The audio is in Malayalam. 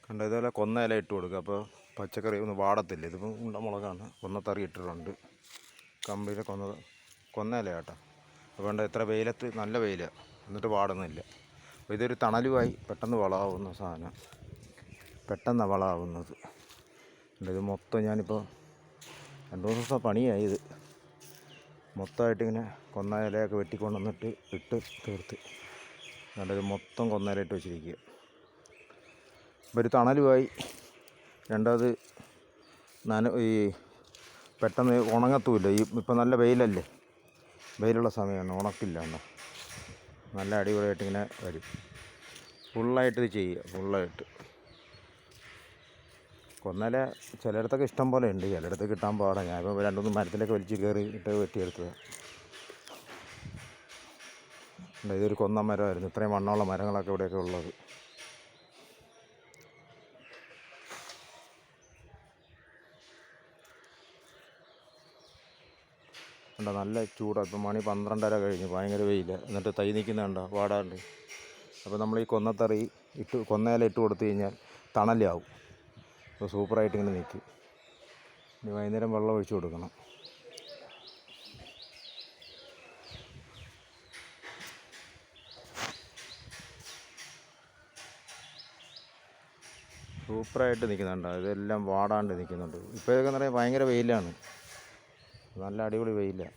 കണ്ട ഇതുപോലെ കൊന്ന ഇല ഇട്ട് കൊടുക്കുക. അപ്പോൾ പച്ചക്കറി ഒന്നും വാടത്തില്ല. ഇതിപ്പോൾ ഉണ്ടമുളകാണ്. കൊന്നത്തറി ഇട്ടിട്ടുണ്ട്. കമ്പിയിൽ കൊന്ന ഇല കേട്ടോ. അതുകൊണ്ട് എത്ര വെയിലത്ത് നല്ല വെയിലാണ്, എന്നിട്ട് വാടുന്നില്ല. അപ്പോൾ ഇതൊരു തണലുമായി പെട്ടെന്ന് വളമാവുന്ന സാധനം, പെട്ടെന്നാണ് വളമാവുന്നത്. ഇത് മൊത്തം ഞാനിപ്പോൾ 2-3 ദിവസം പണിയായി. ഇത് മൊത്തമായിട്ടിങ്ങനെ കൊന്ന ഇലയൊക്കെ വെട്ടിക്കൊണ്ടുവന്നിട്ട് ഇട്ട് തീർത്ത്. ഇത് മൊത്തം കൊന്ന ഇല ഇട്ട് വെച്ചിരിക്കുക. അപ്പോൾ ഒരു തണലുമായി. രണ്ടാമത് ഈ പെട്ടെന്ന് ഉണങ്ങത്തുമില്ല. ഇപ്പം നല്ല വെയിലല്ലേ, വെയിലുള്ള സമയമാണ്, ഉണക്കില്ലാണ്ട് നല്ല അടിപൊളിയായിട്ട് ഇങ്ങനെ വരും. ഫുള്ളായിട്ട് ഇത് ചെയ്യുക. ഫുള്ളായിട്ട് കൊന്നല ചിലയിടത്തൊക്കെ ഇഷ്ടം പോലെ ഉണ്ട്, ചിലയിടത്ത് കിട്ടാൻ പാടാണ്. ഞാനിപ്പോൾ 2-3 മരത്തിലൊക്കെ വലിച്ച് കയറി ഇട്ട് വെട്ടിയെടുത്തത്. ഇതൊരു കൊന്ന മരമായിരുന്നു. ഇത്രയും വണ്ണമുള്ള മരങ്ങളൊക്കെ ഇവിടെയൊക്കെ ഉള്ളത്. ഉണ്ടോ നല്ല ചൂടാണ്. ഇപ്പം മണി 12:30 കഴിഞ്ഞു, ഭയങ്കര വെയില്ല. എന്നിട്ട് തൈ നിൽക്കുന്നുണ്ടോ, വാടാണ്ട്. അപ്പോൾ നമ്മൾ ഈ കൊന്നത്തറി കൊന്നയില ഇട്ട് കൊടുത്തു കഴിഞ്ഞാൽ തണലാവും. അപ്പോൾ സൂപ്പറായിട്ട് ഇങ്ങനെ നിൽക്കും. ഇനി വൈകുന്നേരം വെള്ളം ഒഴിച്ച് കൊടുക്കണം. സൂപ്പറായിട്ട് നിൽക്കുന്നുണ്ടോ, ഇതെല്ലാം വാടാണ്ട് നിൽക്കുന്നുണ്ട്. ഇപ്പോൾ ഇതൊക്കെ എന്ന് പറയുമ്പോൾ ഭയങ്കര വെയിലാണ്, നല്ല അടിപൊളി വെയിലാണ്.